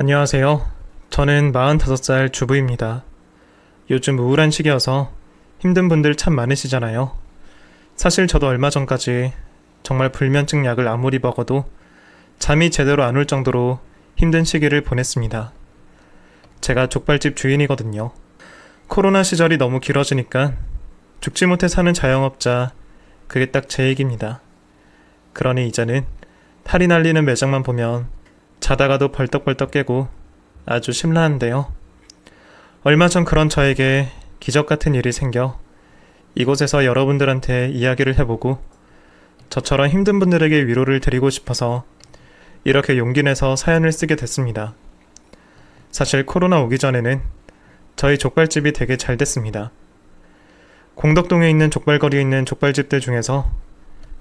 안녕하세요. 저는 45살 주부입니다. 요즘 우울한 시기여서 힘든 분들 참 많으시잖아요. 사실 저도 얼마 전까지 정말 불면증 약을 아무리 먹어도 잠이 제대로 안 올 정도로 힘든 시기를 보냈습니다. 제가 족발집 주인이거든요. 코로나 시절이 너무 길어지니까 죽지 못해 사는 자영업자, 그게 딱 제 얘기입니다. 그러니 이제는 탈이 날리는 매장만 보면 자다가도 벌떡벌떡 깨고 아주 심란한데요. 얼마 전 그런 저에게 기적 같은 일이 생겨 이곳에서 여러분들한테 이야기를 해보고 저처럼 힘든 분들에게 위로를 드리고 싶어서 이렇게 용기 내서 사연을 쓰게 됐습니다. 사실 코로나 오기 전에는 저희 족발집이 되게 잘 됐습니다. 공덕동에 있는 족발거리에 있는 족발집들 중에서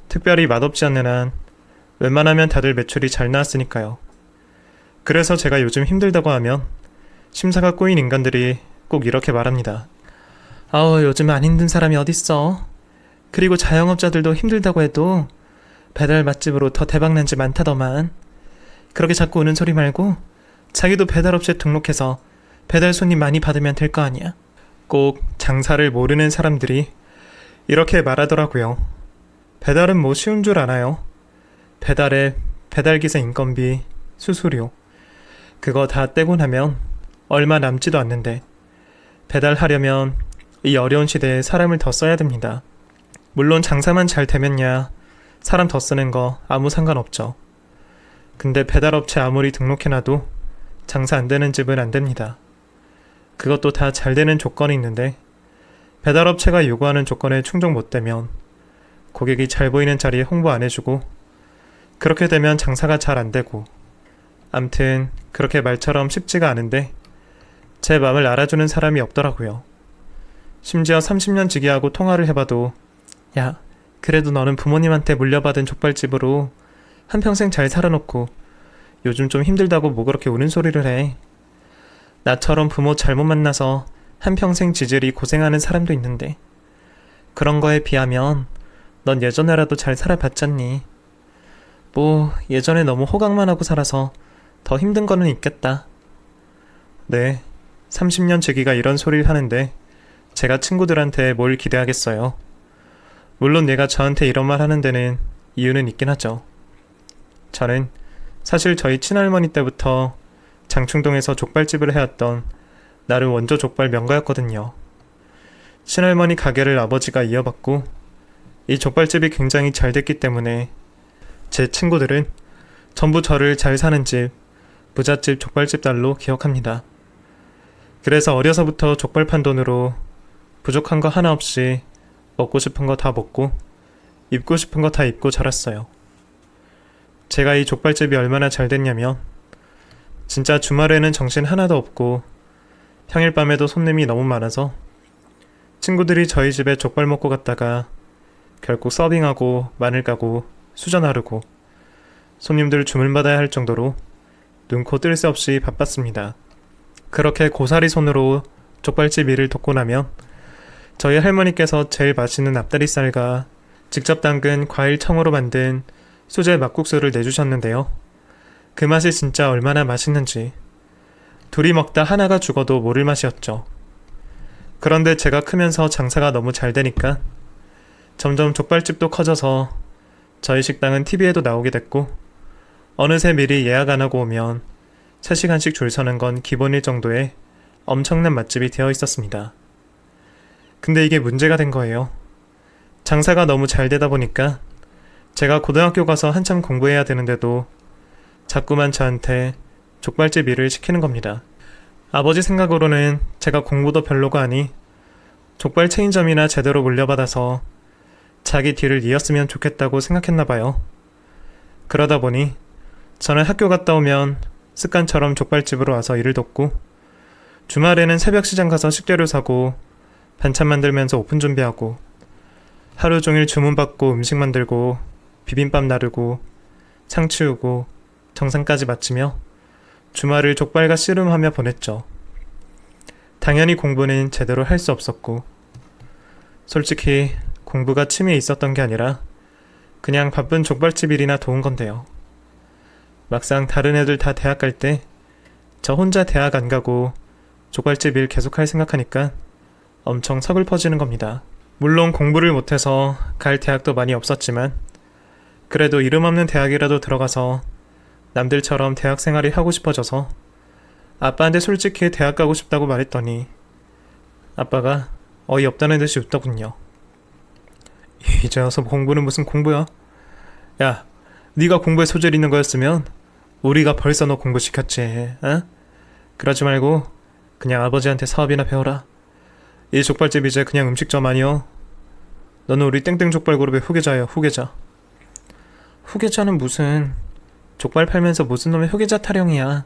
특별히 맛없지 않는 한 웬만하면 다들 매출이 잘 나왔으니까요. 그래서 제가 요즘 힘들다고 하면 심사가 꼬인 인간들이 꼭 이렇게 말합니다. 아우, 요즘 안 힘든 사람이 어딨어. 그리고 자영업자들도 힘들다고 해도 배달 맛집으로 더 대박난 집 많다더만. 그렇게 자꾸 우는 소리 말고 자기도 배달업체 등록해서 배달 손님 많이 받으면 될 거 아니야. 꼭 장사를 모르는 사람들이 이렇게 말하더라고요. 배달은 뭐 쉬운 줄 알아요. 배달앱, 배달기사 인건비, 수수료, 그거 다 떼고 나면 얼마 남지도 않는데 배달하려면 이 어려운 시대에 사람을 더 써야 됩니다. 물론 장사만 잘 되면야 사람 더 쓰는 거 아무 상관없죠. 근데 배달업체 아무리 등록해놔도 장사 안 되는 집은 안 됩니다. 그것도 다 잘 되는 조건이 있는데 배달업체가 요구하는 조건에 충족 못 되면 고객이 잘 보이는 자리에 홍보 안 해주고 그렇게 되면 장사가 잘 안 되고, 암튼 그렇게 말처럼 쉽지가 않은데 제 마음을 알아주는 사람이 없더라고요. 심지어 30년 지기하고 통화를 해봐도 야, 그래도 너는 부모님한테 물려받은 족발집으로 한평생 잘 살아놓고 요즘 좀 힘들다고 뭐 그렇게 우는 소리를 해. 나처럼 부모 잘못 만나서 한평생 지질이 고생하는 사람도 있는데 그런 거에 비하면 넌 예전에라도 잘 살아봤잖니. 뭐 예전에 너무 호강만 하고 살아서 더 힘든 거는 있겠다. 네, 30년 지기가 이런 소리를 하는데 제가 친구들한테 뭘 기대하겠어요. 물론 얘가 저한테 이런 말 하는 데는 이유는 있긴 하죠. 저는 사실 저희 친할머니 때부터 장충동에서 족발집을 해왔던 나름 원조 족발 명가였거든요. 친할머니 가게를 아버지가 이어받고 이 족발집이 굉장히 잘 됐기 때문에 제 친구들은 전부 저를 잘 사는 집, 부잣집 족발집 딸로 기억합니다. 그래서 어려서부터 족발 판 돈으로 부족한 거 하나 없이 먹고 싶은 거 다 먹고 입고 싶은 거 다 입고 자랐어요. 제가 이 족발집이 얼마나 잘 됐냐면 진짜 주말에는 정신 하나도 없고 평일 밤에도 손님이 너무 많아서 친구들이 저희 집에 족발 먹고 갔다가 결국 서빙하고 마늘 까고 수저 나르고 손님들 주문받아야 할 정도로 눈코 뜰 새 없이 바빴습니다. 그렇게 고사리 손으로 족발집 일을 돕고 나면 저희 할머니께서 제일 맛있는 앞다리살과 직접 담근 과일청으로 만든 수제 막국수를 내주셨는데요. 그 맛이 진짜 얼마나 맛있는지 둘이 먹다 하나가 죽어도 모를 맛이었죠. 그런데 제가 크면서 장사가 너무 잘 되니까 점점 족발집도 커져서 저희 식당은 TV에도 나오게 됐고 어느새 미리 예약 안 하고 오면 3시간씩 줄 서는 건 기본일 정도의 엄청난 맛집이 되어 있었습니다. 근데 이게 문제가 된 거예요. 장사가 너무 잘 되다 보니까 제가 고등학교 가서 한참 공부해야 되는데도 자꾸만 저한테 족발집 일을 시키는 겁니다. 아버지 생각으로는 제가 공부도 별로가 아니 족발 체인점이나 제대로 물려받아서 자기 뒤를 이었으면 좋겠다고 생각했나봐요. 그러다 보니 저는 학교 갔다 오면 습관처럼 족발집으로 와서 일을 돕고 주말에는 새벽 시장 가서 식재료 사고 반찬 만들면서 오픈 준비하고 하루 종일 주문 받고 음식 만들고 비빔밥 나르고 상 치우고 정상까지 마치며 주말을 족발과 씨름하며 보냈죠. 당연히 공부는 제대로 할 수 없었고 솔직히 공부가 취미에 있었던 게 아니라 그냥 바쁜 족발집 일이나 도운 건데요. 막상 다른 애들 다 대학 갈 때 저 혼자 대학 안 가고 족발집 일 계속할 생각하니까 엄청 서글퍼지는 겁니다. 물론 공부를 못해서 갈 대학도 많이 없었지만 그래도 이름 없는 대학이라도 들어가서 남들처럼 대학 생활이 하고 싶어져서 아빠한테 솔직히 대학 가고 싶다고 말했더니 아빠가 어이없다는 듯이 웃더군요. 이제 와서 공부는 무슨 공부야? 야, 네가 공부에 소질 있는 거였으면 우리가 벌써 너 공부시켰지. 어? 그러지 말고 그냥 아버지한테 사업이나 배워라. 이 족발집 이제 그냥 음식점 아니여. 너는 우리 땡땡 족발 그룹의 후계자야, 후계자. 후계자는 무슨... 족발 팔면서 무슨 놈의 후계자 타령이야.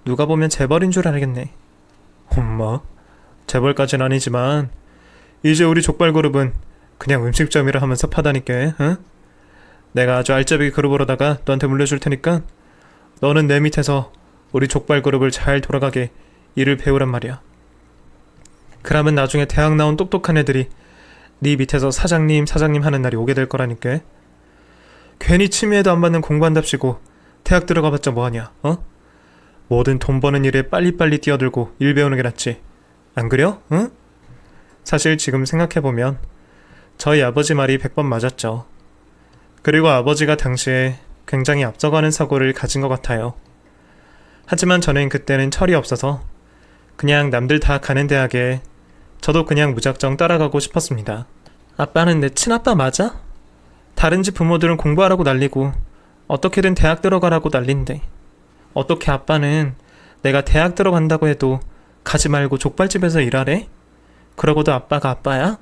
누가 보면 재벌인 줄 알겠네. 엄마, 재벌까진 아니지만 이제 우리 족발 그룹은 그냥 음식점이라 하면서 파다니까. 응? 내가 아주 알짜배기 그룹으로다가 너한테 물려줄 테니까 너는 내 밑에서 우리 족발 그룹을 잘 돌아가게 일을 배우란 말이야. 그러면 나중에 대학 나온 똑똑한 애들이 네 밑에서 사장님 하는 날이 오게 될 거라니까. 괜히 치매에도 안 받는 공부한답시고 대학 들어가봤자 뭐하냐. 어? 뭐든 돈 버는 일에 빨리빨리 뛰어들고 일 배우는 게 낫지. 안 그려? 응? 사실 지금 생각해보면 저희 아버지 말이 100번 맞았죠. 그리고 아버지가 당시에 굉장히 앞서가는 사고를 가진 것 같아요. 하지만 저는 그때는 철이 없어서 그냥 남들 다 가는 대학에 저도 그냥 무작정 따라가고 싶었습니다. 아빠는 내 친아빠 맞아? 다른 집 부모들은 공부하라고 난리고 어떻게든 대학 들어가라고 난린데 어떻게 아빠는 내가 대학 들어간다고 해도 가지 말고 족발집에서 일하래? 그러고도 아빠가 아빠야?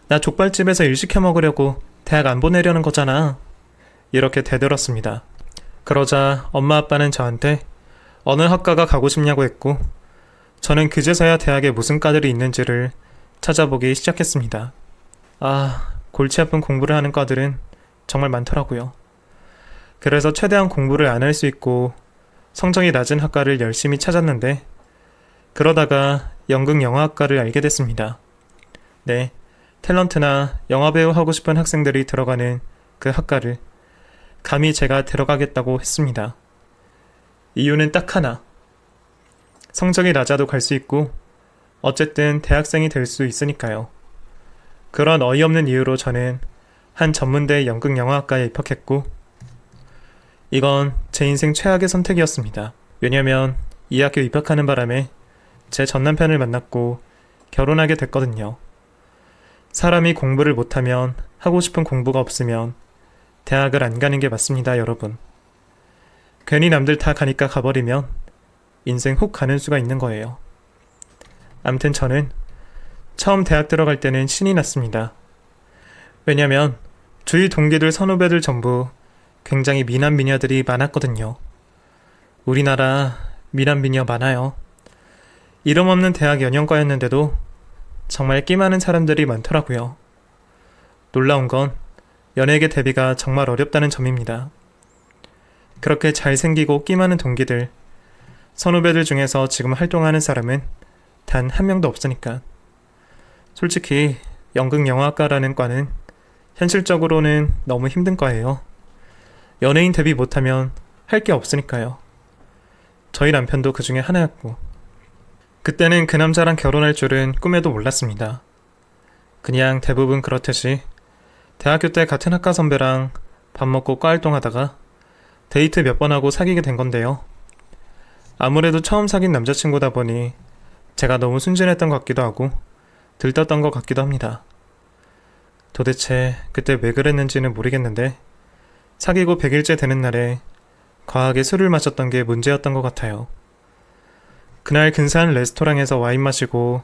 나 족발집에서 일 시켜 먹으려고 대학 안 보내려는 거잖아. 이렇게 대들었습니다. 그러자 엄마 아빠는 저한테 어느 학과가 가고 싶냐고 했고 저는 그제서야 대학에 무슨 과들이 있는지를 찾아보기 시작했습니다. 아, 골치 아픈 공부를 하는 과들은 정말 많더라고요. 그래서 최대한 공부를 안 할 수 있고 성적이 낮은 학과를 열심히 찾았는데 그러다가 연극영화학과를 알게 됐습니다. 네, 탤런트나 영화배우 하고 싶은 학생들이 들어가는 그 학과를 감히 제가 들어가겠다고 했습니다. 이유는 딱 하나. 성적이 낮아도 갈 수 있고 어쨌든 대학생이 될 수 있으니까요. 그런 어이없는 이유로 저는 한 전문대 연극영화학과에 입학했고 이건 제 인생 최악의 선택이었습니다. 왜냐면 이 학교 입학하는 바람에 제 전남편을 만났고 결혼하게 됐거든요. 사람이 공부를 못하면 하고 싶은 공부가 없으면 대학을 안 가는 게 맞습니다, 여러분. 괜히 남들 다 가니까 가버리면 인생 훅 가는 수가 있는 거예요. 암튼 저는 처음 대학 들어갈 때는 신이 났습니다. 왜냐면 주위 동기들 선후배들 전부 굉장히 미남 미녀들이 많았거든요. 우리나라 미남 미녀 많아요. 이름 없는 대학 연영과였는데도 정말 끼 많은 사람들이 많더라고요. 놀라운 건 연예계 데뷔가 정말 어렵다는 점입니다. 그렇게 잘생기고 끼 많은 동기들, 선후배들 중에서 지금 활동하는 사람은 단 한 명도 없으니까. 솔직히 연극영화과라는 과는 현실적으로는 너무 힘든 과예요. 연예인 데뷔 못하면 할 게 없으니까요. 저희 남편도 그 중에 하나였고 그때는 그 남자랑 결혼할 줄은 꿈에도 몰랐습니다. 그냥 대부분 그렇듯이 대학교 때 같은 학과 선배랑 밥 먹고 과 활동하다가 데이트 몇 번 하고 사귀게 된 건데요. 아무래도 처음 사귄 남자친구다 보니 제가 너무 순진했던 것 같기도 하고 들떴던 것 같기도 합니다. 도대체 그때 왜 그랬는지는 모르겠는데 사귀고 100일째 되는 날에 과하게 술을 마셨던 게 문제였던 것 같아요. 그날 근사한 레스토랑에서 와인 마시고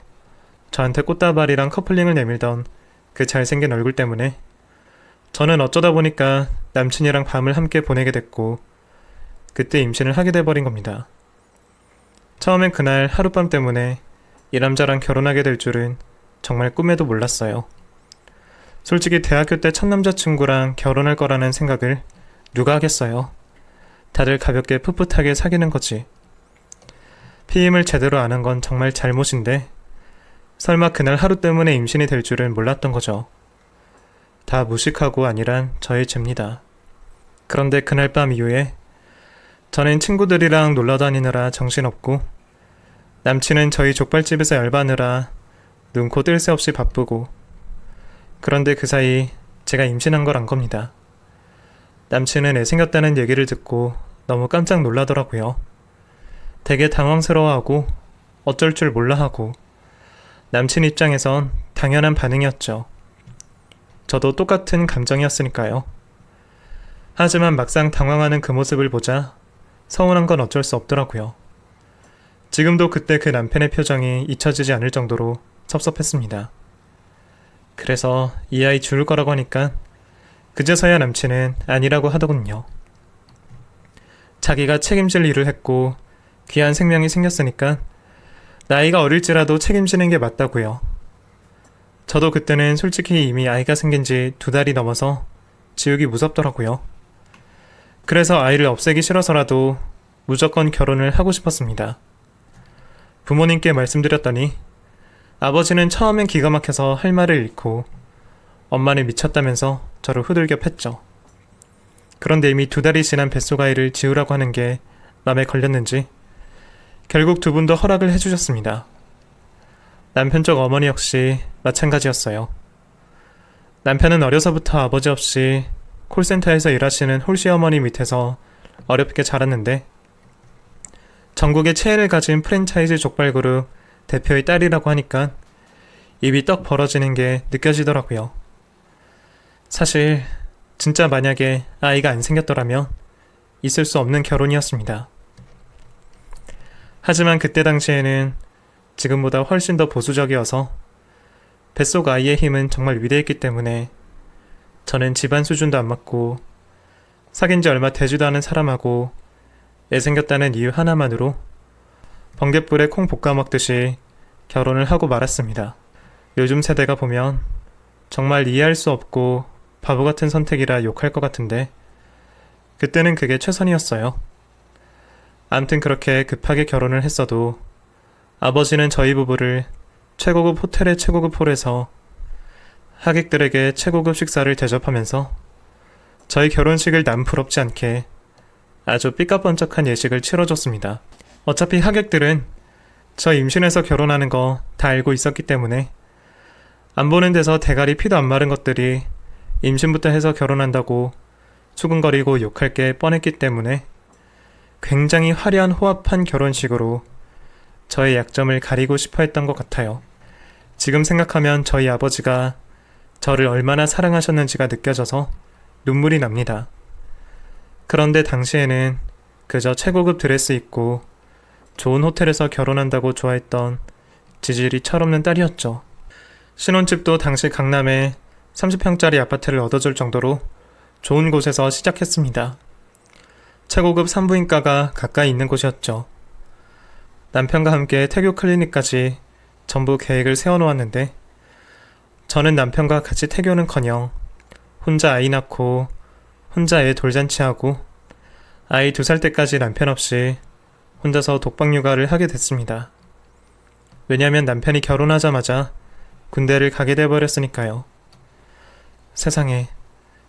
저한테 꽃다발이랑 커플링을 내밀던 그 잘생긴 얼굴 때문에 저는 어쩌다 보니까 남친이랑 밤을 함께 보내게 됐고 그때 임신을 하게 돼버린 겁니다. 처음엔 그날 하룻밤 때문에 이 남자랑 결혼하게 될 줄은 정말 꿈에도 몰랐어요. 솔직히 대학교 때 첫 남자친구랑 결혼할 거라는 생각을 누가 하겠어요. 다들 가볍게 풋풋하게 사귀는 거지. 피임을 제대로 안 한 건 정말 잘못인데 설마 그날 하루 때문에 임신이 될 줄은 몰랐던 거죠. 다 무식하고 아니란 저의 죄입니다. 그런데 그날 밤 이후에 저는 친구들이랑 놀러 다니느라 정신없고 남친은 저희 족발집에서 알바하느라 눈코 뜰 새 없이 바쁘고 그런데 그 사이 제가 임신한 걸 안 겁니다. 남친은 애 생겼다는 얘기를 듣고 너무 깜짝 놀라더라고요. 되게 당황스러워하고 어쩔 줄 몰라 하고 남친 입장에선 당연한 반응이었죠. 저도 똑같은 감정이었으니까요. 하지만 막상 당황하는 그 모습을 보자 서운한 건 어쩔 수 없더라고요. 지금도 그때 그 남편의 표정이 잊혀지지 않을 정도로 섭섭했습니다. 그래서 이 아이 죽을 거라고 하니까 그제서야 남친은 아니라고 하더군요. 자기가 책임질 일을 했고 귀한 생명이 생겼으니까 나이가 어릴지라도 책임지는 게 맞다고요. 저도 그때는 솔직히 이미 아이가 생긴 지 2달이 넘어서 지우기 무섭더라고요. 그래서 아이를 없애기 싫어서라도 무조건 결혼을 하고 싶었습니다. 부모님께 말씀드렸더니 아버지는 처음엔 기가 막혀서 할 말을 잃고 엄마는 미쳤다면서 저를 후들겨 팼죠. 그런데 이미 2달이 지난 뱃속 아이를 지우라고 하는 게 맘에 걸렸는지 결국 두 분도 허락을 해주셨습니다. 남편 쪽 어머니 역시 마찬가지였어요. 남편은 어려서부터 아버지 없이 콜센터에서 일하시는 홀씨 어머니 밑에서 어렵게 자랐는데 전국의 체인을 가진 프랜차이즈 족발그룹 대표의 딸이라고 하니까 입이 떡 벌어지는 게 느껴지더라고요. 사실 진짜 만약에 아이가 안 생겼더라면 있을 수 없는 결혼이었습니다. 하지만 그때 당시에는 지금보다 훨씬 더 보수적이어서 뱃속 아이의 힘은 정말 위대했기 때문에 저는 집안 수준도 안 맞고 사귄 지 얼마 되지도 않은 사람하고 애 생겼다는 이유 하나만으로 번갯불에 콩 볶아 먹듯이 결혼을 하고 말았습니다. 요즘 세대가 보면 정말 이해할 수 없고 바보 같은 선택이라 욕할 것 같은데 그때는 그게 최선이었어요. 암튼 그렇게 급하게 결혼을 했어도 아버지는 저희 부부를 최고급 호텔의 최고급 홀에서 하객들에게 최고급 식사를 대접하면서 저희 결혼식을 남부럽지 않게 아주 삐까뻔쩍한 예식을 치러줬습니다. 어차피 하객들은 저 임신해서 결혼하는 거 다 알고 있었기 때문에 안 보는 데서 대가리 피도 안 마른 것들이 임신부터 해서 결혼한다고 수근거리고 욕할 게 뻔했기 때문에 굉장히 화려한 호합한 결혼식으로 저의 약점을 가리고 싶어 했던 것 같아요. 지금 생각하면 저희 아버지가 저를 얼마나 사랑하셨는지가 느껴져서 눈물이 납니다. 그런데 당시에는 그저 최고급 드레스 입고 좋은 호텔에서 결혼한다고 좋아했던 지질이 철없는 딸이었죠. 신혼집도 당시 강남에 30평짜리 아파트를 얻어줄 정도로 좋은 곳에서 시작했습니다. 최고급 산부인과가 가까이 있는 곳이었죠. 남편과 함께 태교 클리닉까지 전부 계획을 세워놓았는데 저는 남편과 같이 태교는커녕 혼자 아이 낳고 혼자 애 돌잔치하고 아이 2살 때까지 남편 없이 혼자서 독박 육아를 하게 됐습니다. 왜냐면 남편이 결혼하자마자 군대를 가게 돼버렸으니까요. 세상에,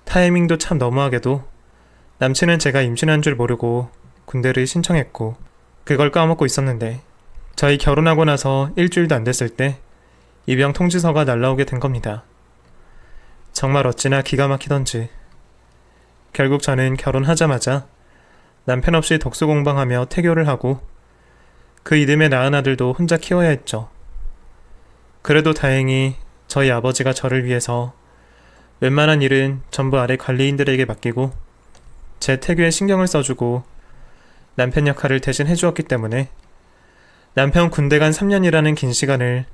타이밍도 참 너무하게도 남친은 제가 임신한 줄 모르고 군대를 신청했고 그걸 까먹고 있었는데 저희 결혼하고 나서 일주일도 안 됐을 때 입영 통지서가 날라오게 된 겁니다. 정말 어찌나 기가 막히던지. 결국 저는 결혼하자마자 남편 없이 독수공방하며 태교를 하고 그 이듬해 낳은 아들도 혼자 키워야 했죠. 그래도 다행히 저희 아버지가 저를 위해서 웬만한 일은 전부 아래 관리인들에게 맡기고 제 태교에 신경을 써주고 남편 역할을 대신 해주었기 때문에 남편 군대 간 3년이라는 긴 시간을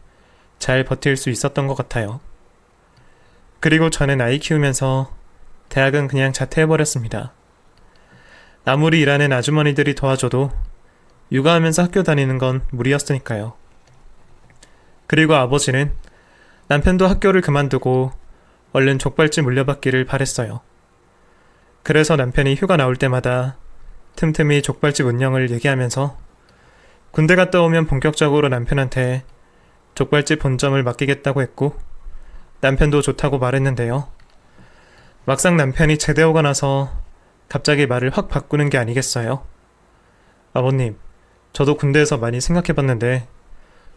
잘 버틸 수 있었던 것 같아요. 그리고 저는 아이 키우면서 대학은 그냥 자퇴해버렸습니다. 아무리 일하는 아주머니들이 도와줘도 육아하면서 학교 다니는 건 무리였으니까요. 그리고 아버지는 남편도 학교를 그만두고 얼른 족발집 물려받기를 바랬어요. 그래서 남편이 휴가 나올 때마다 틈틈이 족발집 운영을 얘기하면서 군대 갔다 오면 본격적으로 남편한테 족발집 본점을 맡기겠다고 했고 남편도 좋다고 말했는데요. 막상 남편이 제대 오고 나서 갑자기 말을 확 바꾸는 게 아니겠어요? 아버님, 저도 군대에서 많이 생각해봤는데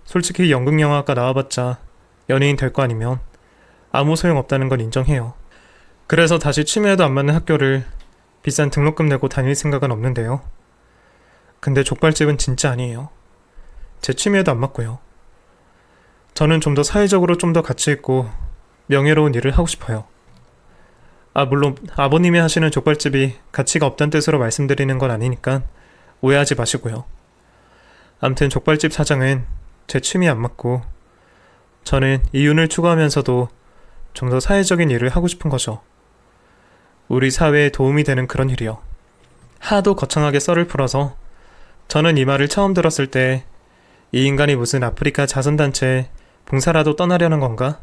솔직히 연극영화과 나와봤자 연예인 될 거 아니면 아무 소용없다는 건 인정해요. 그래서 다시 취미에도 안 맞는 학교를 비싼 등록금 내고 다닐 생각은 없는데요. 근데 족발집은 진짜 아니에요. 제 취미에도 안 맞고요. 저는 좀 더 사회적으로 좀 더 가치있고 명예로운 일을 하고 싶어요. 물론 아버님이 하시는 족발집이 가치가 없다는 뜻으로 말씀드리는 건 아니니까 오해하지 마시고요. 암튼 족발집 사장은 제 취미에 안 맞고 저는 이윤을 추구하면서도 좀 더 사회적인 일을 하고 싶은 거죠. 우리 사회에 도움이 되는 그런 일이요. 하도 거창하게 썰을 풀어서 저는 이 말을 처음 들었을 때 이 인간이 무슨 아프리카 자선단체에 봉사라도 떠나려는 건가?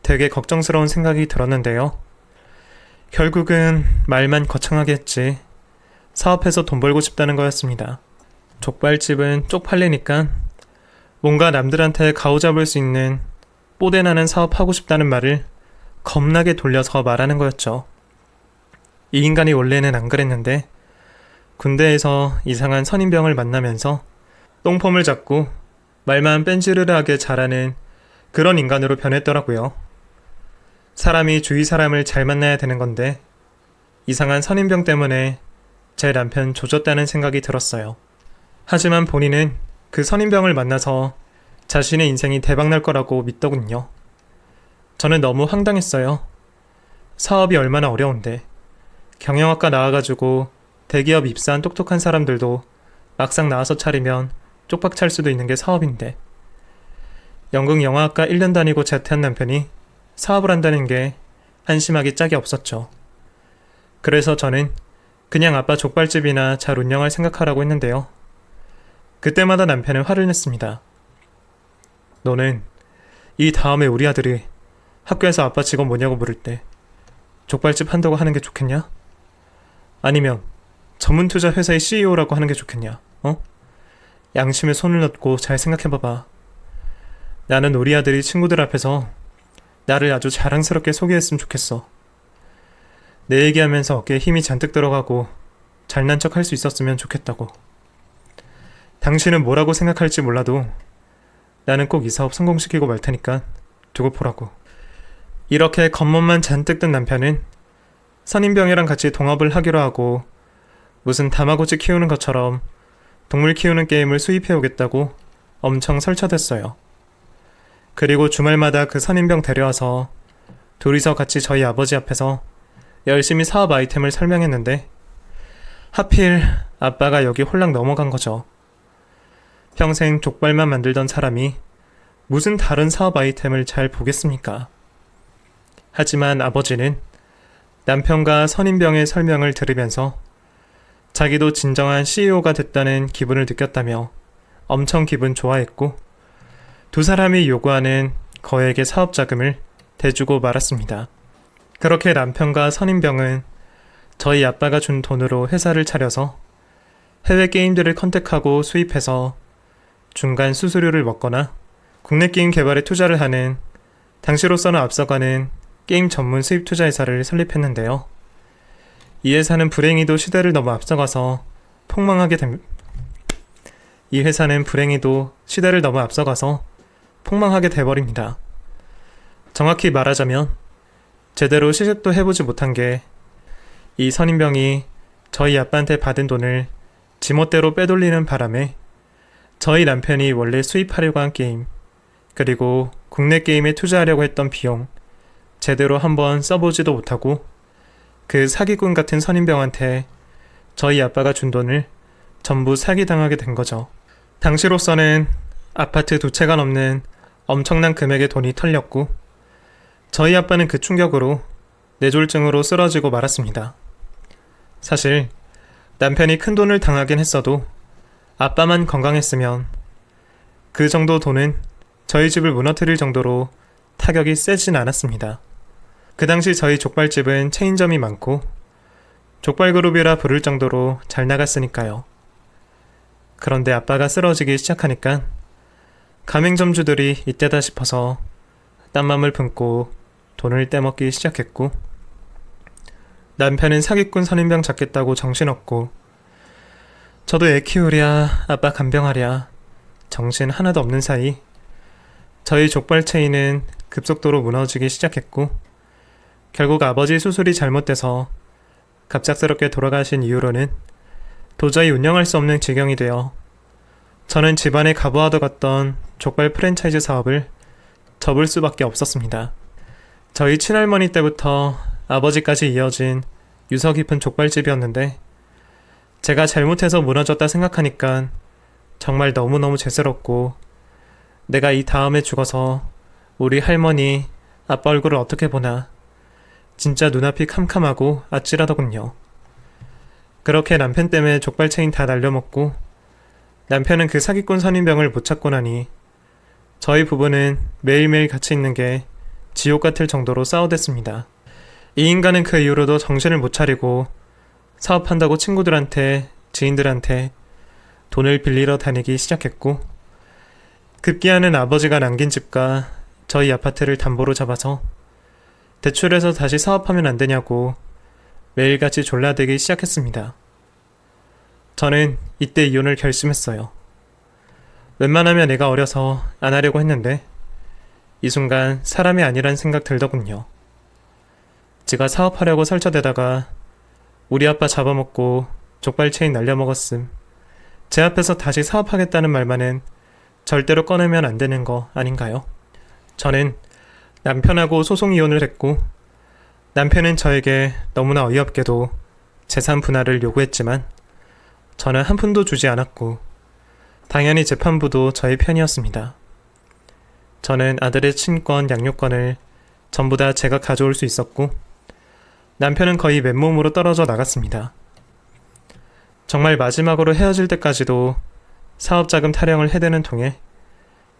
되게 걱정스러운 생각이 들었는데요. 결국은 말만 거창하게 했지 사업해서 돈 벌고 싶다는 거였습니다. 족발집은 쪽팔리니까 뭔가 남들한테 가오잡을 수 있는 뽀대나는 사업하고 싶다는 말을 겁나게 돌려서 말하는 거였죠. 이 인간이 원래는 안 그랬는데 군대에서 이상한 선임병을 만나면서 똥폼을 잡고 말만 뺀지르르하게 잘하는 그런 인간으로 변했더라고요. 사람이 주위 사람을 잘 만나야 되는 건데 이상한 선임병 때문에 제 남편 조졌다는 생각이 들었어요. 하지만 본인은 그 선임병을 만나서 자신의 인생이 대박날 거라고 믿더군요. 저는 너무 황당했어요. 사업이 얼마나 어려운데 경영학과 나와가지고 대기업 입사한 똑똑한 사람들도 막상 나와서 차리면 쪽박 찰 수도 있는 게 사업인데 연극영화학과 1년 다니고 자퇴한 남편이 사업을 한다는 게 한심하기 짝이 없었죠. 그래서 저는 그냥 아빠 족발집이나 잘 운영할 생각하라고 했는데요. 그때마다 남편은 화를 냈습니다. 너는 이 다음에 우리 아들이 학교에서 아빠 직업 뭐냐고 물을 때 족발집 한다고 하는 게 좋겠냐? 아니면 전문투자 회사의 CEO라고 하는 게 좋겠냐? 양심에 손을 넣고 잘 생각해봐봐. 나는 우리 아들이 친구들 앞에서 나를 아주 자랑스럽게 소개했으면 좋겠어. 내 얘기하면서 어깨에 힘이 잔뜩 들어가고 잘난 척 할 수 있었으면 좋겠다고. 당신은 뭐라고 생각할지 몰라도 나는 꼭 이 사업 성공시키고 말 테니까 두고 보라고. 이렇게 겉멋만 잔뜩 든 남편은 선임병이랑 같이 동업을 하기로 하고 무슨 다마고치 키우는 것처럼 동물 키우는 게임을 수입해오겠다고 엄청 설쳐댔어요. 그리고 주말마다 그 선임병 데려와서 둘이서 같이 저희 아버지 앞에서 열심히 사업 아이템을 설명했는데 하필 아빠가 여기 홀랑 넘어간 거죠. 평생 족발만 만들던 사람이 무슨 다른 사업 아이템을 잘 보겠습니까? 하지만 아버지는 남편과 선임병의 설명을 들으면서 자기도 진정한 CEO가 됐다는 기분을 느꼈다며 엄청 기분 좋아했고 두 사람이 요구하는 거액의 사업 자금을 대주고 말았습니다. 그렇게 남편과 선임병은 저희 아빠가 준 돈으로 회사를 차려서 해외 게임들을 컨택하고 수입해서 중간 수수료를 먹거나 국내 게임 개발에 투자를 하는 당시로서는 앞서가는 게임 전문 수입 투자 회사를 설립했는데요. 이 회사는 불행히도 시대를 너무 앞서가서 폭망하게 돼버립니다. 정확히 말하자면 제대로 시집도 해보지 못한 게 이 선임병이 저희 아빠한테 받은 돈을 지멋대로 빼돌리는 바람에 저희 남편이 원래 수입하려고 한 게임 그리고 국내 게임에 투자하려고 했던 비용 제대로 한번 써보지도 못하고 그 사기꾼 같은 선임병한테 저희 아빠가 준 돈을 전부 사기당하게 된 거죠. 당시로서는 아파트 2채가 넘는 엄청난 금액의 돈이 털렸고 저희 아빠는 그 충격으로 뇌졸중으로 쓰러지고 말았습니다. 사실 남편이 큰 돈을 당하긴 했어도 아빠만 건강했으면 그 정도 돈은 저희 집을 무너뜨릴 정도로 타격이 세진 않았습니다. 그 당시 저희 족발집은 체인점이 많고 족발그룹이라 부를 정도로 잘 나갔으니까요. 그런데 아빠가 쓰러지기 시작하니까 가맹점주들이 이때다 싶어서 딴맘을 품고 돈을 떼먹기 시작했고 남편은 사기꾼 선임병 잡겠다고 정신없고 저도 애 키우랴, 아빠 간병하랴, 정신 하나도 없는 사이 저희 족발 체인은 급속도로 무너지기 시작했고, 결국 아버지 수술이 잘못돼서 갑작스럽게 돌아가신 이후로는 도저히 운영할 수 없는 지경이 되어 저는 집안에 가부하러 갔던 족발 프랜차이즈 사업을 접을 수밖에 없었습니다. 저희 친할머니 때부터 아버지까지 이어진 유서 깊은 족발집이었는데, 제가 잘못해서 무너졌다 생각하니까 정말 너무너무 죄스럽고, 내가 이 다음에 죽어서 우리 할머니, 아빠 얼굴을 어떻게 보나 진짜 눈앞이 캄캄하고 아찔하더군요. 그렇게 남편 때문에 족발 체인 다 날려먹고, 남편은 그 사기꾼 선임병을 못 찾고 나니 저희 부부는 매일매일 같이 있는 게 지옥 같을 정도로 싸워댔습니다. 이 인간은 그 이후로도 정신을 못 차리고 사업한다고 친구들한테, 지인들한테 돈을 빌리러 다니기 시작했고, 급기야는 아버지가 남긴 집과 저희 아파트를 담보로 잡아서 대출해서 다시 사업하면 안 되냐고 매일같이 졸라대기 시작했습니다. 저는 이때 이혼을 결심했어요. 웬만하면 애가 어려서 안 하려고 했는데 이 순간 사람이 아니란 생각 들더군요. 지가 사업하려고 설쳐대다가 우리 아빠 잡아먹고 족발 체인 날려먹었음. 제 앞에서 다시 사업하겠다는 말만은 절대로 꺼내면 안 되는 거 아닌가요? 저는 남편하고 소송 이혼을 했고, 남편은 저에게 너무나 어이없게도 재산 분할을 요구했지만 저는 한 푼도 주지 않았고, 당연히 재판부도 저의 편이었습니다. 저는 아들의 친권, 양육권을 전부 다 제가 가져올 수 있었고, 남편은 거의 맨몸으로 떨어져 나갔습니다. 정말 마지막으로 헤어질 때까지도 사업자금 타령을 해대는 통에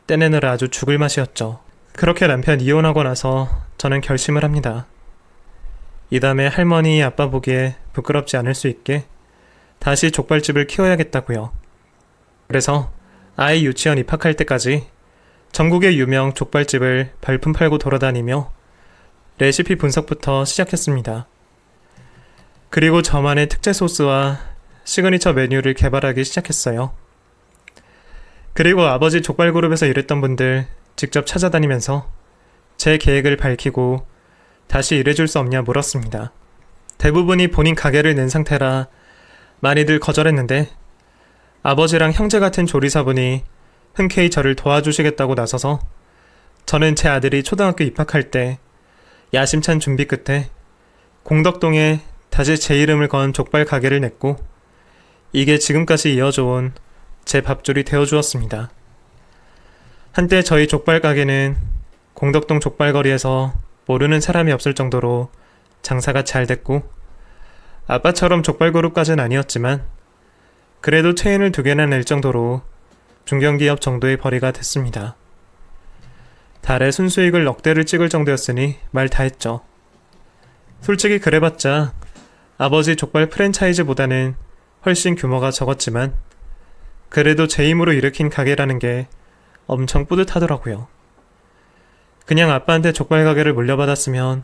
떼내느라 아주 죽을 맛이었죠. 그렇게 남편 이혼하고 나서 저는 결심을 합니다. 이 다음에 할머니, 아빠 보기에 부끄럽지 않을 수 있게 다시 족발집을 키워야겠다고요. 그래서 아이 유치원 입학할 때까지 전국의 유명 족발집을 발품 팔고 돌아다니며 레시피 분석부터 시작했습니다. 그리고 저만의 특제 소스와 시그니처 메뉴를 개발하기 시작했어요. 그리고 아버지 족발그룹에서 일했던 분들 직접 찾아다니면서 제 계획을 밝히고 다시 일해줄 수 없냐 물었습니다. 대부분이 본인 가게를 낸 상태라 많이들 거절했는데, 아버지랑 형제 같은 조리사분이 흔쾌히 저를 도와주시겠다고 나서서 저는 제 아들이 초등학교 입학할 때 야심찬 준비 끝에 공덕동에 다시 제 이름을 건 족발 가게를 냈고, 이게 지금까지 이어져온 제 밥줄이 되어주었습니다. 한때 저희 족발 가게는 공덕동 족발거리에서 모르는 사람이 없을 정도로 장사가 잘 됐고, 아빠처럼 족발그룹까지는 아니었지만 그래도 체인을 2개나 낼 정도로 중견기업 정도의 벌이가 됐습니다. 달에 순수익을 억대를 찍을 정도였으니 말 다 했죠. 솔직히 그래봤자 아버지 족발 프랜차이즈보다는 훨씬 규모가 적었지만 그래도 제 힘으로 일으킨 가게라는 게 엄청 뿌듯하더라고요. 그냥 아빠한테 족발 가게를 물려받았으면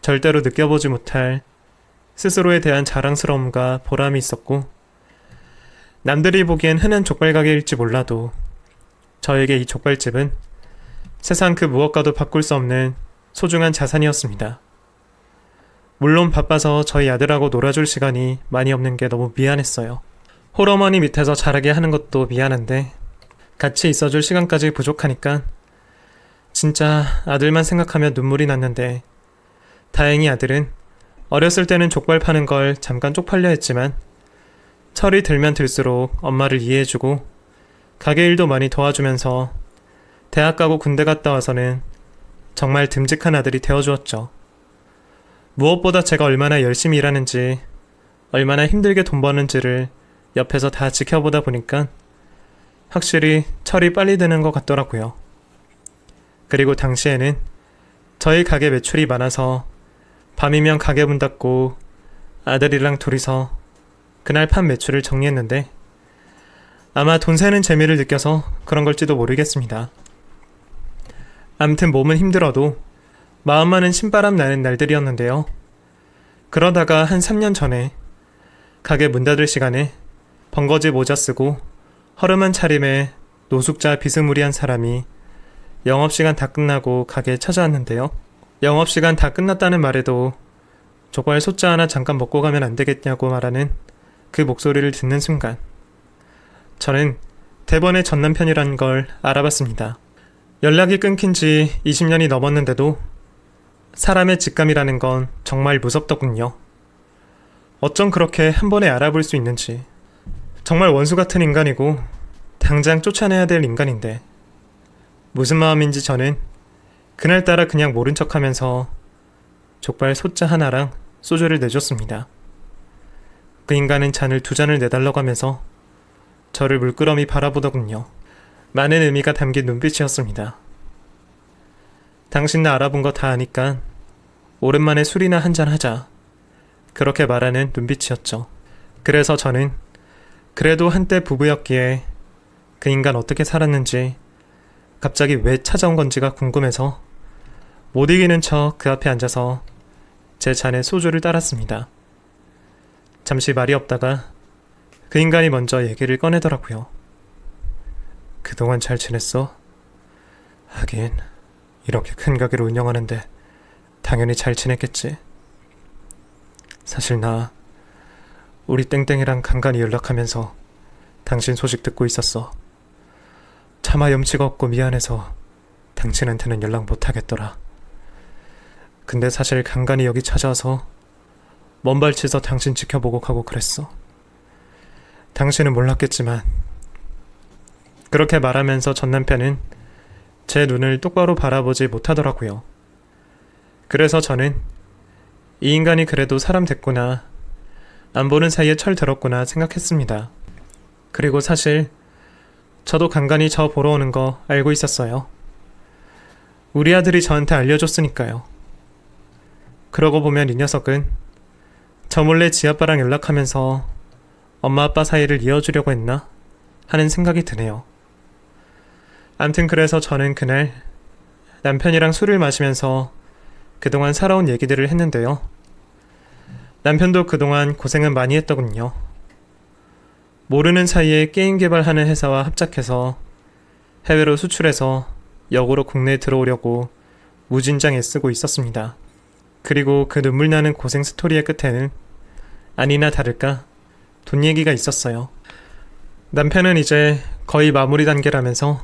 절대로 느껴보지 못할 스스로에 대한 자랑스러움과 보람이 있었고, 남들이 보기엔 흔한 족발 가게일지 몰라도 저에게 이 족발집은 세상 그 무엇과도 바꿀 수 없는 소중한 자산이었습니다. 물론 바빠서 저희 아들하고 놀아줄 시간이 많이 없는 게 너무 미안했어요. 홀어머니 밑에서 자라게 하는 것도 미안한데 같이 있어줄 시간까지 부족하니까 진짜 아들만 생각하면 눈물이 났는데, 다행히 아들은 어렸을 때는 족발 파는 걸 잠깐 쪽팔려 했지만 철이 들면 들수록 엄마를 이해해주고 가게 일도 많이 도와주면서 대학 가고 군대 갔다 와서는 정말 듬직한 아들이 되어주었죠. 무엇보다 제가 얼마나 열심히 일하는지, 얼마나 힘들게 돈 버는지를 옆에서 다 지켜보다 보니까 확실히 철이 빨리 드는 것 같더라고요. 그리고 당시에는 저희 가게 매출이 많아서 밤이면 가게 문 닫고 아들이랑 둘이서 그날 판 매출을 정리했는데, 아마 돈 세는 재미를 느껴서 그런 걸지도 모르겠습니다. 암튼 몸은 힘들어도 마음만은 신바람 나는 날들이었는데요. 그러다가 한 3년 전에 가게 문 닫을 시간에 번거지 모자 쓰고 허름한 차림에 노숙자 비스무리한 사람이 영업시간 다 끝나고 가게에 찾아왔는데요. 영업시간 다 끝났다는 말에도 족발 소자 하나 잠깐 먹고 가면 안 되겠냐고 말하는 그 목소리를 듣는 순간 저는 대번의 전남편이란 걸 알아봤습니다. 연락이 끊긴 지 20년이 넘었는데도 사람의 직감이라는 건 정말 무섭더군요. 어쩜 그렇게 한 번에 알아볼 수 있는지. 정말 원수 같은 인간이고 당장 쫓아내야 될 인간인데 무슨 마음인지 저는 그날따라 그냥 모른 척하면서 족발 소자 하나랑 소주를 내줬습니다. 그 인간은 잔을 2잔을 내달라고 하면서 저를 물끄러미 바라보더군요. 많은 의미가 담긴 눈빛이었습니다. 당신 나 알아본 거 다 아니까 오랜만에 술이나 한잔 하자. 그렇게 말하는 눈빛이었죠. 그래서 저는 그래도 한때 부부였기에 그 인간 어떻게 살았는지 갑자기 왜 찾아온 건지가 궁금해서 못 이기는 척 그 앞에 앉아서 제 잔에 소주를 따랐습니다. 잠시 말이 없다가 그 인간이 먼저 얘기를 꺼내더라고요. 그동안 잘 지냈어? 하긴 이렇게 큰 가게를 운영하는데 당연히 잘 지냈겠지. 사실 나 우리 땡땡이랑 간간히 연락하면서 당신 소식 듣고 있었어. 차마 염치가 없고 미안해서 당신한테는 연락 못하겠더라. 근데 사실 간간히 여기 찾아와서 먼발치서 당신 지켜보고 가고 그랬어. 당신은 몰랐겠지만 그렇게 말하면서 전 남편은 제 눈을 똑바로 바라보지 못하더라고요. 그래서 저는 이 인간이 그래도 사람 됐구나, 안 보는 사이에 철 들었구나 생각했습니다. 그리고 사실 저도 간간히 저 보러 오는 거 알고 있었어요. 우리 아들이 저한테 알려줬으니까요. 그러고 보면 이 녀석은 저 몰래 지아빠랑 연락하면서 엄마 아빠 사이를 이어주려고 했나 하는 생각이 드네요. 암튼 그래서 저는 그날 남편이랑 술을 마시면서 그동안 살아온 얘기들을 했는데요. 남편도 그동안 고생은 많이 했더군요. 모르는 사이에 게임 개발하는 회사와 합작해서 해외로 수출해서 역으로 국내에 들어오려고 무진장 애쓰고 있었습니다. 그리고 그 눈물나는 고생 스토리의 끝에는 아니나 다를까 돈 얘기가 있었어요. 남편은 이제 거의 마무리 단계라면서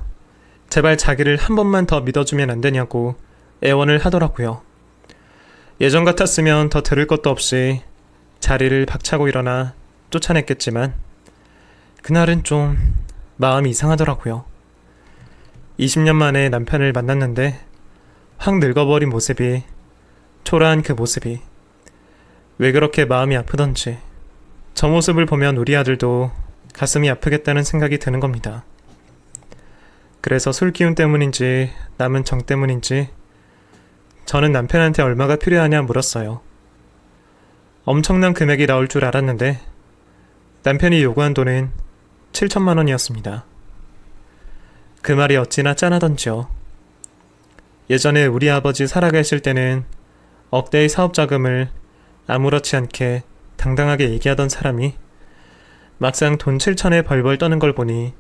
제발 자기를 한 번만 더 믿어주면 안 되냐고 애원을 하더라고요. 예전 같았으면 더 들을 것도 없이 자리를 박차고 일어나 쫓아냈겠지만 그날은 좀 마음이 이상하더라고요. 20년 만에 남편을 만났는데 확 늙어버린 모습이, 초라한 그 모습이 왜 그렇게 마음이 아프던지, 저 모습을 보면 우리 아들도 가슴이 아프겠다는 생각이 드는 겁니다. 그래서 술 기운 때문인지 남은 정 때문인지 저는 남편한테 얼마가 필요하냐 물었어요. 엄청난 금액이 나올 줄 알았는데 남편이 요구한 돈은 7천만 원이었습니다. 그 말이 어찌나 짠하던지요. 예전에 우리 아버지 살아계실 때는 억대의 사업 자금을 아무렇지 않게 당당하게 얘기하던 사람이 막상 돈 7천에 벌벌 떠는 걸 보니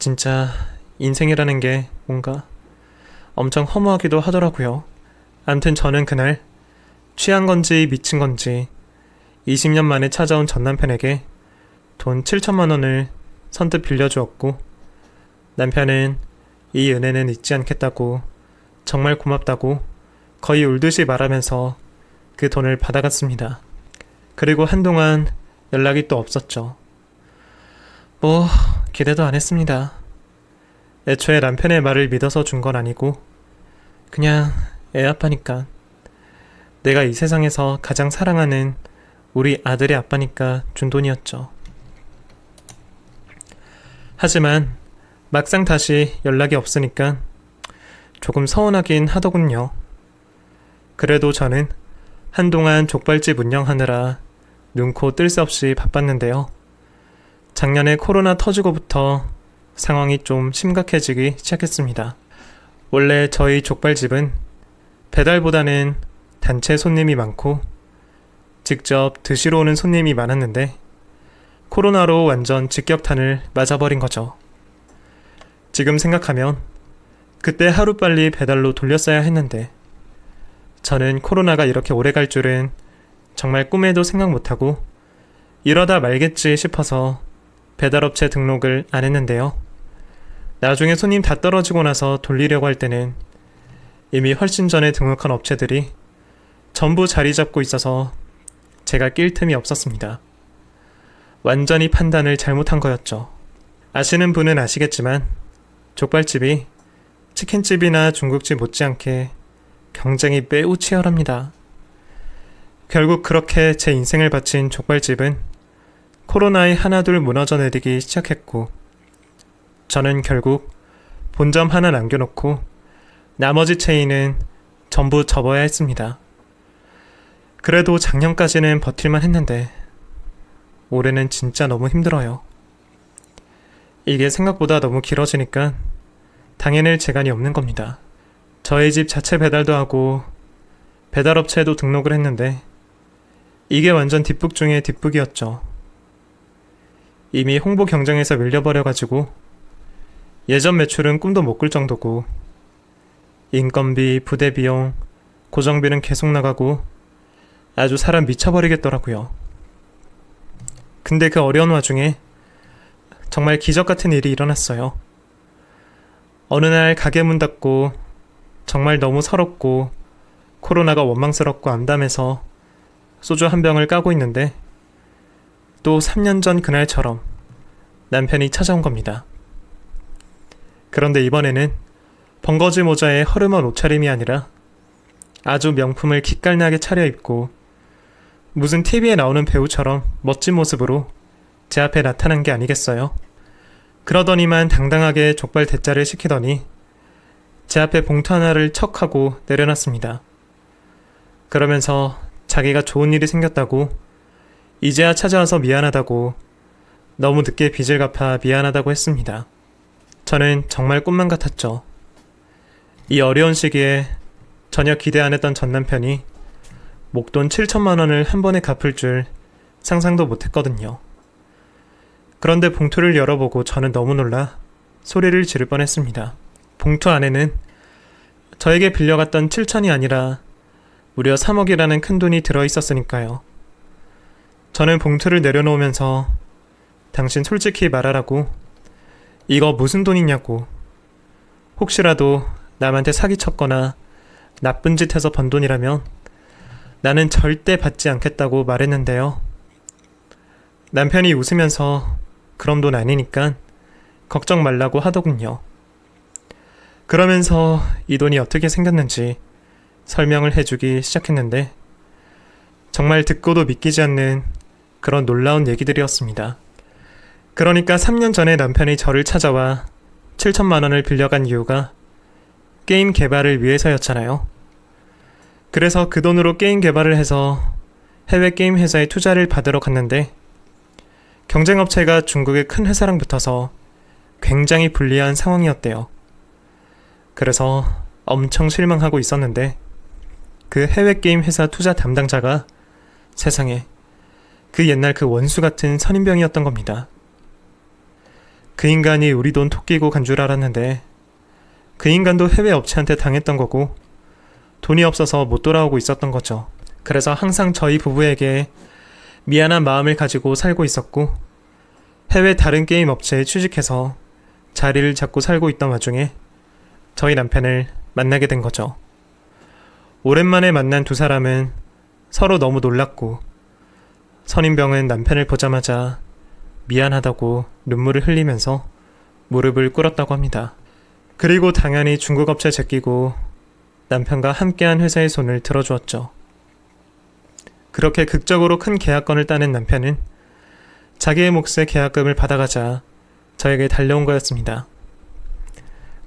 진짜 인생이라는 게 뭔가 엄청 허무하기도 하더라고요. 암튼 저는 그날 취한 건지 미친 건지 20년 만에 찾아온 전 남편에게 돈 7천만 원을 선뜻 빌려주었고, 남편은 이 은혜는 잊지 않겠다고, 정말 고맙다고 거의 울듯이 말하면서 그 돈을 받아갔습니다. 그리고 한동안 연락이 또 없었죠. 뭐 기대도 안 했습니다. 애초에 남편의 말을 믿어서 준 건 아니고 그냥 애 아빠니까, 내가 이 세상에서 가장 사랑하는 우리 아들의 아빠니까 준 돈이었죠. 하지만 막상 다시 연락이 없으니까 조금 서운하긴 하더군요. 그래도 저는 한동안 족발집 운영하느라 눈코 뜰 새 없이 바빴는데요. 작년에 코로나 터지고부터 상황이 좀 심각해지기 시작했습니다. 원래 저희 족발집은 배달보다는 단체 손님이 많고 직접 드시러 오는 손님이 많았는데 코로나로 완전 직격탄을 맞아버린 거죠. 지금 생각하면 그때 하루빨리 배달로 돌렸어야 했는데 저는 코로나가 이렇게 오래 갈 줄은 정말 꿈에도 생각 못하고 이러다 말겠지 싶어서 배달업체 등록을 안 했는데요. 나중에 손님 다 떨어지고 나서 돌리려고 할 때는 이미 훨씬 전에 등록한 업체들이 전부 자리 잡고 있어서 제가 낄 틈이 없었습니다. 완전히 판단을 잘못한 거였죠. 아시는 분은 아시겠지만 족발집이 치킨집이나 중국집 못지않게 경쟁이 매우 치열합니다. 결국 그렇게 제 인생을 바친 족발집은 코로나에 하나둘 무너져 내리기 시작했고 저는 결국 본점 하나 남겨놓고 나머지 체인은 전부 접어야 했습니다. 그래도 작년까지는 버틸만 했는데 올해는 진짜 너무 힘들어요. 이게 생각보다 너무 길어지니까 당해낼 재간이 없는 겁니다. 저희 집 자체 배달도 하고 배달업체에도 등록을 했는데 이게 완전 뒷북 중에 뒷북이었죠. 이미 홍보 경쟁에서 밀려버려가지고 예전 매출은 꿈도 못 꿀 정도고 인건비, 부대비용, 고정비는 계속 나가고 아주 사람 미쳐버리겠더라고요. 근데 그 어려운 와중에 정말 기적 같은 일이 일어났어요. 어느 날 가게 문 닫고 정말 너무 서럽고 코로나가 원망스럽고 암담해서 소주 한 병을 까고 있는데 또 3년 전 그날처럼 남편이 찾아온 겁니다. 그런데 이번에는 번거지 모자에 허름한 옷차림이 아니라 아주 명품을 기깔나게 차려입고 무슨 TV에 나오는 배우처럼 멋진 모습으로 제 앞에 나타난 게 아니겠어요? 그러더니만 당당하게 족발 대짜를 시키더니 제 앞에 봉투 하나를 척 하고 내려놨습니다. 그러면서 자기가 좋은 일이 생겼다고 이제야 찾아와서 미안하다고 너무 늦게 빚을 갚아 미안하다고 했습니다. 저는 정말 꿈만 같았죠. 이 어려운 시기에 전혀 기대 안 했던 전 남편이 목돈 7천만 원을 한 번에 갚을 줄 상상도 못했거든요. 그런데 봉투를 열어보고 저는 너무 놀라 소리를 지를 뻔했습니다. 봉투 안에는 저에게 빌려갔던 7천이 아니라 무려 3억이라는 큰 돈이 들어있었으니까요. 저는 봉투를 내려놓으면서 당신 솔직히 말하라고, 이거 무슨 돈이냐고, 혹시라도 남한테 사기쳤거나 나쁜 짓 해서 번 돈이라면 나는 절대 받지 않겠다고 말했는데요. 남편이 웃으면서 그런 돈 아니니까 걱정 말라고 하더군요. 그러면서 이 돈이 어떻게 생겼는지 설명을 해주기 시작했는데 정말 듣고도 믿기지 않는 그런 놀라운 얘기들이었습니다. 그러니까 3년 전에 남편이 저를 찾아와 7천만 원을 빌려간 이유가 게임 개발을 위해서였잖아요. 그래서 그 돈으로 게임 개발을 해서 해외 게임 회사에 투자를 받으러 갔는데 경쟁업체가 중국의 큰 회사랑 붙어서 굉장히 불리한 상황이었대요. 그래서 엄청 실망하고 있었는데 그 해외 게임 회사 투자 담당자가 세상에 그 옛날 그 원수 같은 선임병이었던 겁니다. 그 인간이 우리 돈 토끼고 간 줄 알았는데 그 인간도 해외 업체한테 당했던 거고 돈이 없어서 못 돌아오고 있었던 거죠. 그래서 항상 저희 부부에게 미안한 마음을 가지고 살고 있었고 해외 다른 게임 업체에 취직해서 자리를 잡고 살고 있던 와중에 저희 남편을 만나게 된 거죠. 오랜만에 만난 두 사람은 서로 너무 놀랐고 선임병은 남편을 보자마자 미안하다고 눈물을 흘리면서 무릎을 꿇었다고 합니다. 그리고 당연히 중국 업체 제끼고 남편과 함께한 회사의 손을 들어주었죠. 그렇게 극적으로 큰 계약건을 따낸 남편은 자기의 몫의 계약금을 받아가자 저에게 달려온 거였습니다.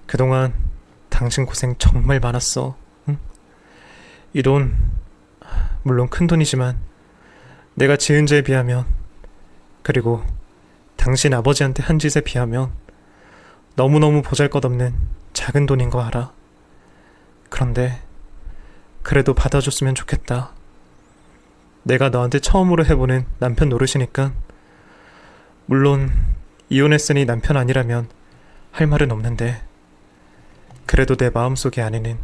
그동안 당신 고생 정말 많았어. 응? 이 돈, 물론 큰 돈이지만 내가 지은 죄에 비하면, 그리고 당신 아버지한테 한 짓에 비하면 너무너무 보잘것없는 작은 돈인 거 알아. 그런데 그래도 받아줬으면 좋겠다. 내가 너한테 처음으로 해보는 남편 노릇이니까 물론 이혼했으니 남편 아니라면 할 말은 없는데 그래도 내 마음속의 아내는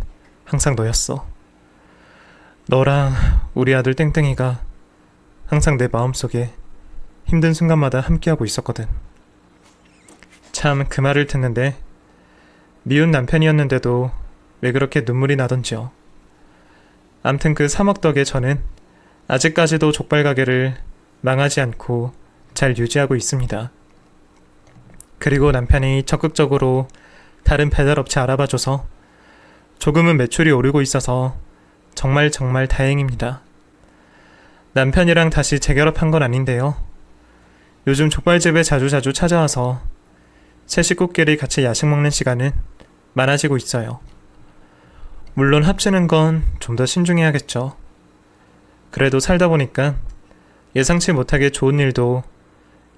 항상 너였어. 너랑 우리 아들 땡땡이가 항상 내 마음속에 힘든 순간마다 함께하고 있었거든. 참 그 말을 듣는데 미운 남편이었는데도 왜 그렇게 눈물이 나던지요. 암튼 그 3억 덕에 저는 아직까지도 족발 가게를 망하지 않고 잘 유지하고 있습니다. 그리고 남편이 적극적으로 다른 배달업체 알아봐줘서 조금은 매출이 오르고 있어서 정말 다행입니다. 남편이랑 다시 재결합한 건 아닌데요. 요즘 족발집에 자주 찾아와서 세 식구끼리 같이 야식 먹는 시간은 많아지고 있어요. 물론 합치는 건 좀 더 신중해야겠죠. 그래도 살다 보니까 예상치 못하게 좋은 일도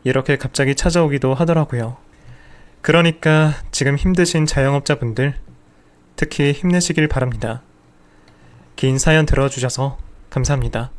이렇게 갑자기 찾아오기도 하더라고요. 그러니까 지금 힘드신 자영업자분들 특히 힘내시길 바랍니다. 긴 사연 들어주셔서 감사합니다.